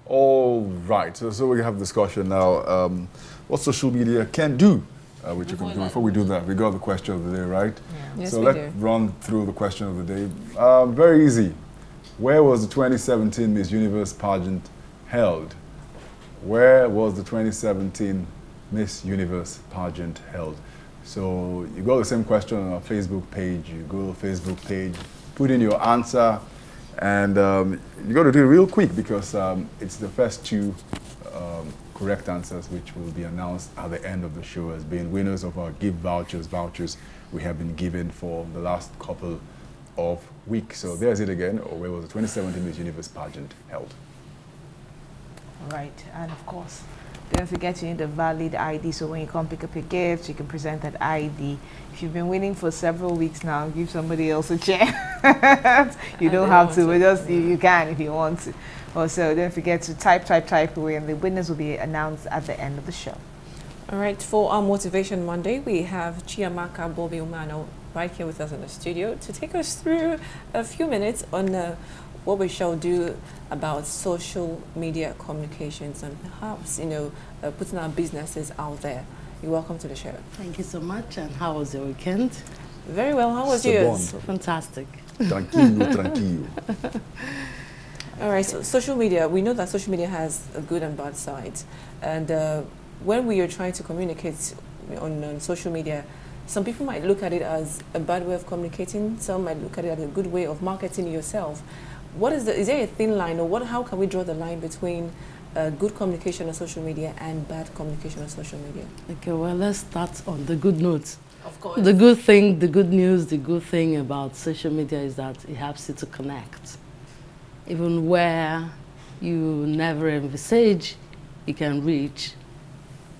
All right, so we have discussion now. What social media can do, which you can do. Before we do that, we got the question of the day, right? Yeah. Yes, so we let's do. run through the question of the day. Very easy. Where was the 2017 Miss Universe pageant held? Where was the 2017 Miss Universe pageant held? So you got the same question on our Facebook page. You go to the Facebook page, put in your answer, and you got to do it real quick because it's the first two correct answers which will be announced at the end of the show as being winners of our gift vouchers we have been given for the last couple of weeks. So there's it again. Or where was the 2017 Miss Universe pageant held? Right, and of course, don't forget you need a valid ID, so when you come pick up your gift, you can present that ID. If you've been winning for several weeks now, give somebody else a chance. You don't have to, but just you can if you want to. Also, don't forget to type away, and the winners will be announced at the end of the show. All right, for our Motivation Monday, we have Chiamaka Bobby-Umeano right here with us in the studio to take us through a few minutes on what we shall do about social media communications and perhaps, putting our businesses out there. You're welcome to the show. Thank you so much. And how was your weekend? Very well. How was yours? Fantastic. Tranquilo. All right, so social media, we know that social media has a good and bad side. And when we are trying to communicate on social media, some people might look at it as a bad way of communicating. Some might look at it as a good way of marketing yourself. Is there a thin line, or how can we draw the line between good communication on social media and bad communication on social media? Okay, well, let's start on the good notes. Of course. The good thing, the good news, the good thing about social media is that it helps you to connect. Even where you never envisage you can reach.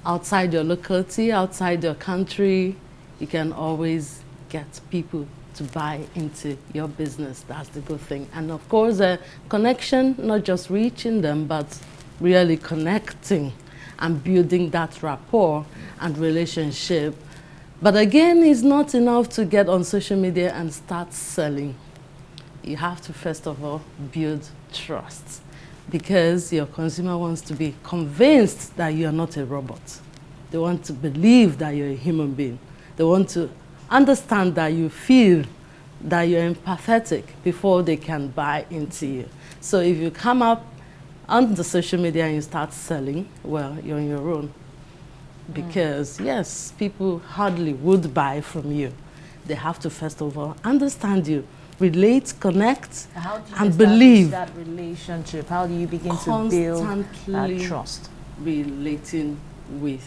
Outside your locality, outside your country, you can always get people to buy into your business. That's the good thing. And of course, connection, not just reaching them, but really connecting and building that rapport and relationship. But again, it's not enough to get on social media and start selling. You have to first of all build trust, because your consumer wants to be convinced that you are not a robot. They want to believe that you're a human being. They want to understand that you feel, that you're empathetic before they can buy into you. So if you come up on the social media and you start selling, well, you're on your own. Because yes, people hardly would buy from you. They have to first of all understand you, relate, connect, How do you and establish believe. that relationship? How do you begin to build that trust? Relating with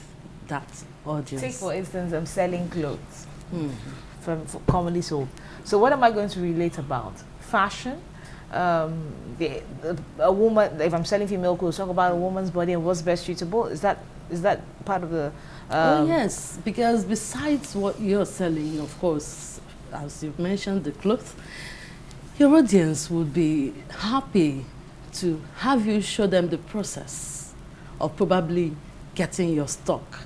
that audience. Take for instance, I'm selling clothes from commonly sold. So what am I going to relate about? Fashion. A woman. If I'm selling female clothes, talk about a woman's body and what's best suitable. Is that part of the? Oh yes, because besides what you're selling, of course, as you've mentioned, the clothes, your audience would be happy to have you show them the process of probably getting your stock.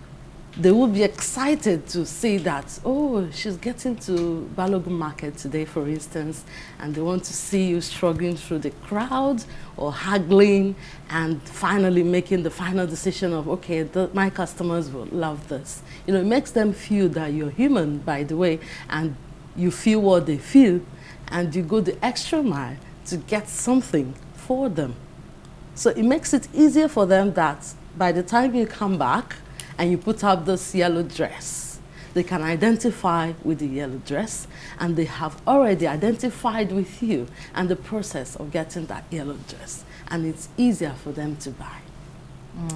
They would be excited to see that, oh, she's getting to Balogun Market today, for instance, and they want to see you struggling through the crowd or haggling and finally making the final decision of, okay, my customers will love this. It makes them feel that you're human, by the way, and you feel what they feel, and you go the extra mile to get something for them. So it makes it easier for them that by the time you come back, and you put up this yellow dress, they can identify with the yellow dress, and they have already identified with you and the process of getting that yellow dress, and it's easier for them to buy.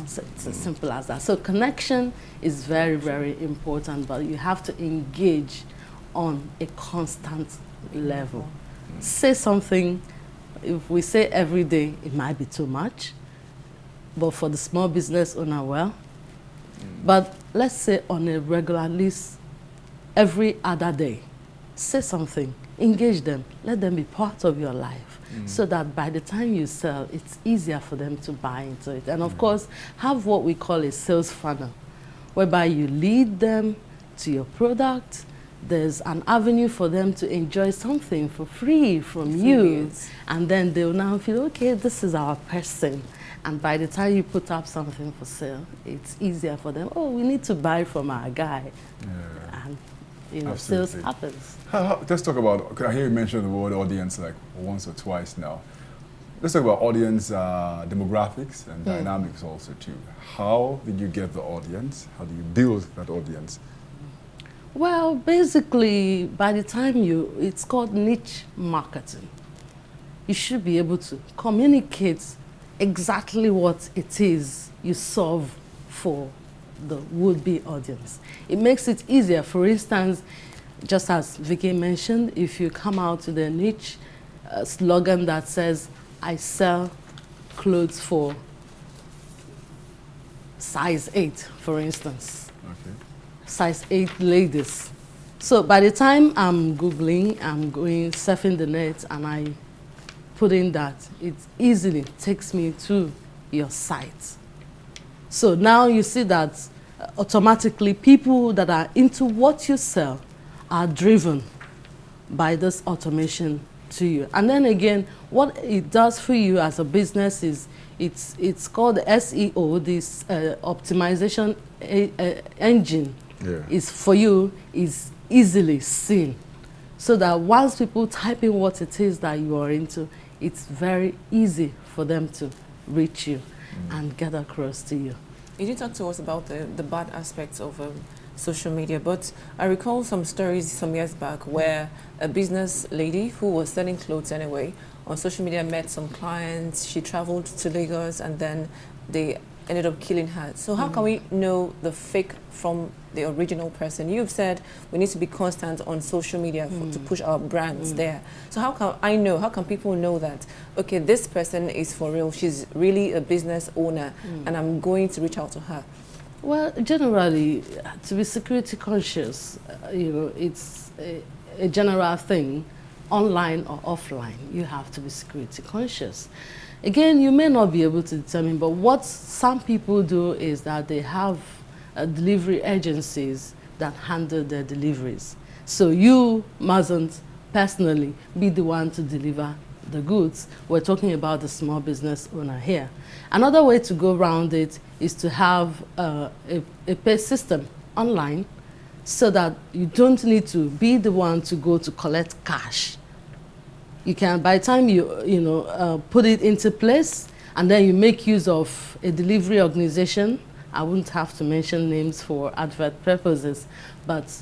So it's as simple as that. So connection is very, very important, but you have to engage on a constant level. Say something. If we say every day, it might be too much, but for the small business owner, well, but let's say on a regular list, every other day, say something, engage them, let them be part of your life, so that by the time you sell, it's easier for them to buy into it. And of course, have what we call a sales funnel, whereby you lead them to your product. There's an avenue for them to enjoy something for free from you. And then they'll now feel, okay, this is our person. And by the time you put up something for sale, it's easier for them. Oh, we need to buy from our guy. Yeah. And, you know, Absolutely. sales happens. Let's talk about, I hear you mention the word audience like once or twice now. Let's talk about audience demographics and dynamics also too. How did you get the audience? How do you build that audience? Well, basically, by the time it's called niche marketing. You should be able to communicate exactly what it is you solve for the would-be audience. It makes it easier. For instance, just as Vicky mentioned, if you come out with a niche slogan that says, I sell clothes for size 8, for instance. Okay. Size 8 ladies. So by the time I'm Googling, I'm going surfing the net, and I put in that, it easily takes me to your site. So now you see that automatically people that are into what you sell are driven by this automation to you. And then again, what it does for you as a business is it's called SEO, this optimization engine. Yeah. Is for you is easily seen, so that once people type in what it is that you are into, it's very easy for them to reach you and get across to you. You did talk to us about the bad aspects of social media, but I recall some stories some years back where a business lady who was selling clothes anyway on social media met some clients. She traveled to Lagos and then they ended up killing her. So how can we know the fake from the original person? You've said we need to be constant on social media to push our brands there. So how can I know, how can people know that, okay, this person is for real, she's really a business owner and I'm going to reach out to her? Well, generally, to be security conscious, you know, it's a general thing, online or offline. You have to be security conscious. Again, you may not be able to determine, but what some people do is that they have delivery agencies that handle their deliveries. So you mustn't personally be the one to deliver the goods. We're talking about the small business owner here. Another way to go around it is to have a pay system online, so that you don't need to be the one to go to collect cash. You can, by the time you put it into place, and then you make use of a delivery organization. I wouldn't have to mention names for advert purposes, but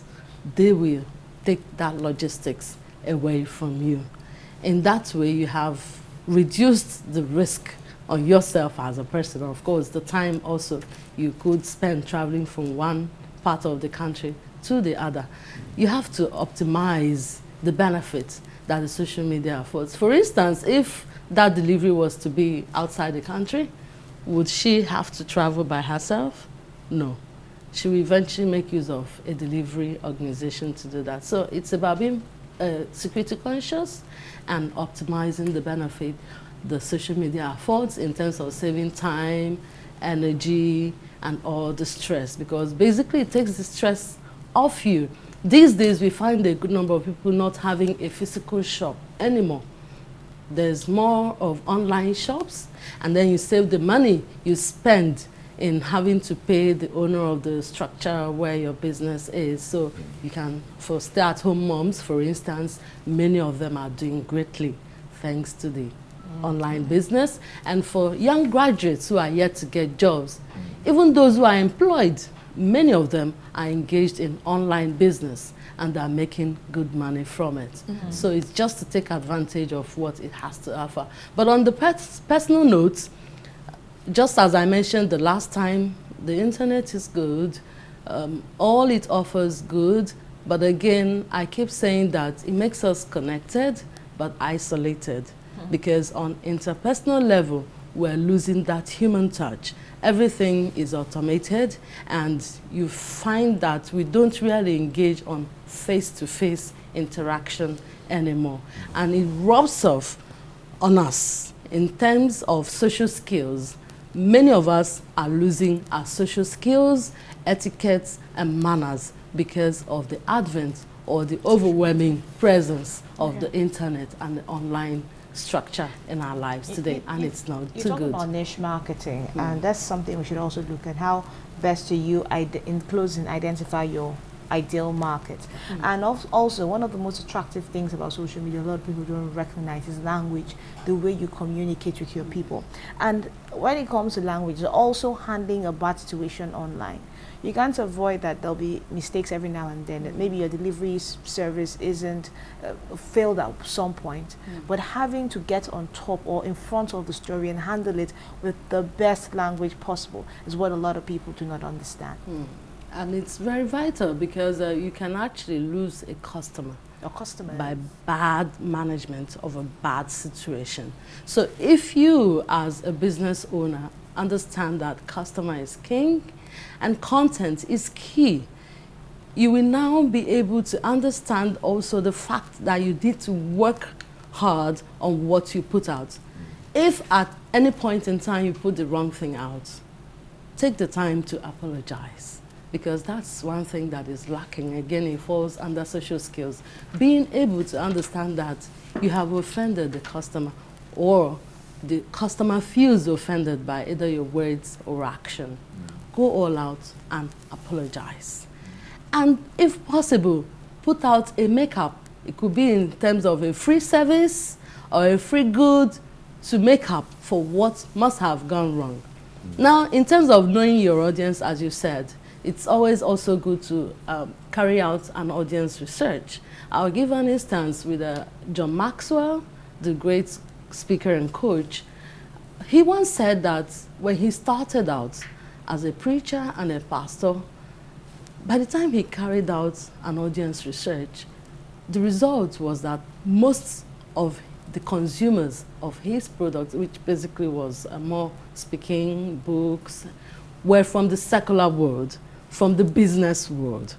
they will take that logistics away from you. In that way, you have reduced the risk on yourself as a person. Of course, the time also you could spend traveling from one part of the country to the other. You have to optimize the benefits that the social media affords. For instance, if that delivery was to be outside the country, would she have to travel by herself? No. She will eventually make use of a delivery organization to do that. So it's about being security conscious and optimizing the benefit the social media affords in terms of saving time, energy, and all the stress, because basically it takes the stress off you. These days we find a good number of people not having a physical shop anymore. There's more of online shops, and then you save the money you spend in having to pay the owner of the structure where your business is. So you can, for stay-at-home moms, for instance, many of them are doing greatly thanks to the online business. And for young graduates who are yet to get jobs, even those who are employed, many of them are engaged in online business and are making good money from it. So it's just to take advantage of what it has to offer. But on the personal note, just as I mentioned the last time, the internet is good. All it offers good. But again, I keep saying that it makes us connected but isolated. Because on interpersonal level, we're losing that human touch. Everything is automated, and you find that we don't really engage on face-to-face interaction anymore. And it rubs off on us in terms of social skills. Many of us are losing our social skills, etiquettes, and manners because of the advent or the overwhelming presence of the internet and the online structure in our lives today, and it's not you too talk good. about niche marketing, and that's something we should also look at, how best to you in closing identify your ideal market. And also one of the most attractive things about social media, a lot of people don't recognize, is language, the way you communicate with your people. And when it comes to language, also handling a bad situation online. You can't avoid that there'll be mistakes every now and then, that maybe your delivery service isn't failed at some point, but having to get on top or in front of the story and handle it with the best language possible is what a lot of people do not understand. And it's very vital, because you can actually lose a customer by bad management of a bad situation. So if you, as a business owner, understand that customer is king and content is key, you will now be able to understand also the fact that you need to work hard on what you put out. If at any point in time you put the wrong thing out, take the time to apologize, because that's one thing that is lacking. Again, it falls under social skills. Being able to understand that you have offended the customer, or the customer feels offended by either your words or action. Go all out and apologize. And if possible, put out a makeup. It could be in terms of a free service or a free good to make up for what must have gone wrong. Now, in terms of knowing your audience, as you said, it's always also good to carry out an audience research. I'll give an instance with John Maxwell, the great speaker and coach. He once said that when he started out as a preacher and a pastor, by the time he carried out an audience research, the result was that most of the consumers of his product, which basically was more speaking, books, were from the secular world, from the business world.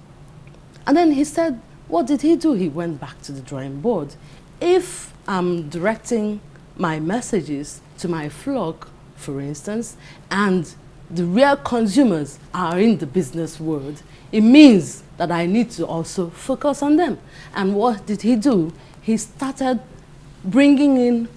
And then he said, what did he do? He went back to the drawing board. If I'm directing my messages to my flock, for instance, and the real consumers are in the business world, it means that I need to also focus on them. And what did he do? He started bringing in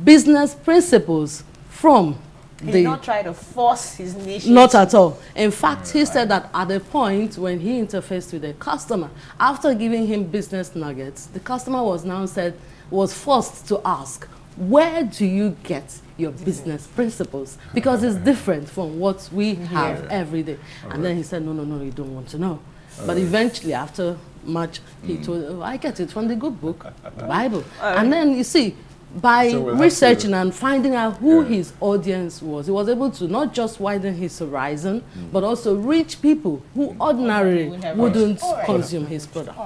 business principles from He did not try to force his niche. Not at all. In fact, he said that at the point when he interfaced with a customer, after giving him business nuggets, the customer was forced to ask, where do you get your business principles? Because it's different from what we have every day. And then he said, no, you don't want to know. But eventually, after much, he told, oh, I get it from the good book, the Bible. And then, you see, by researching and finding out who his audience was, he was able to not just widen his horizon, but also reach people who ordinarily wouldn't consume his product.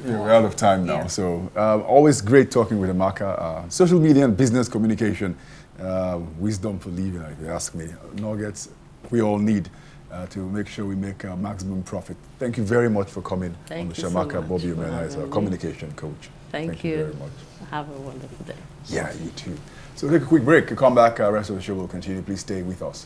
We're out of time now, so always great talking with Amaka. Social media and business communication, wisdom for living, if you ask me. Nuggets we all need to make sure we make maximum profit. Thank you very much for coming on the show. Amaka Bobby-Umeano is our communication coach. Thank you very much. Have a wonderful day. Yeah, you too. So take a quick break. Come back. Rest of the show will continue. Please stay with us.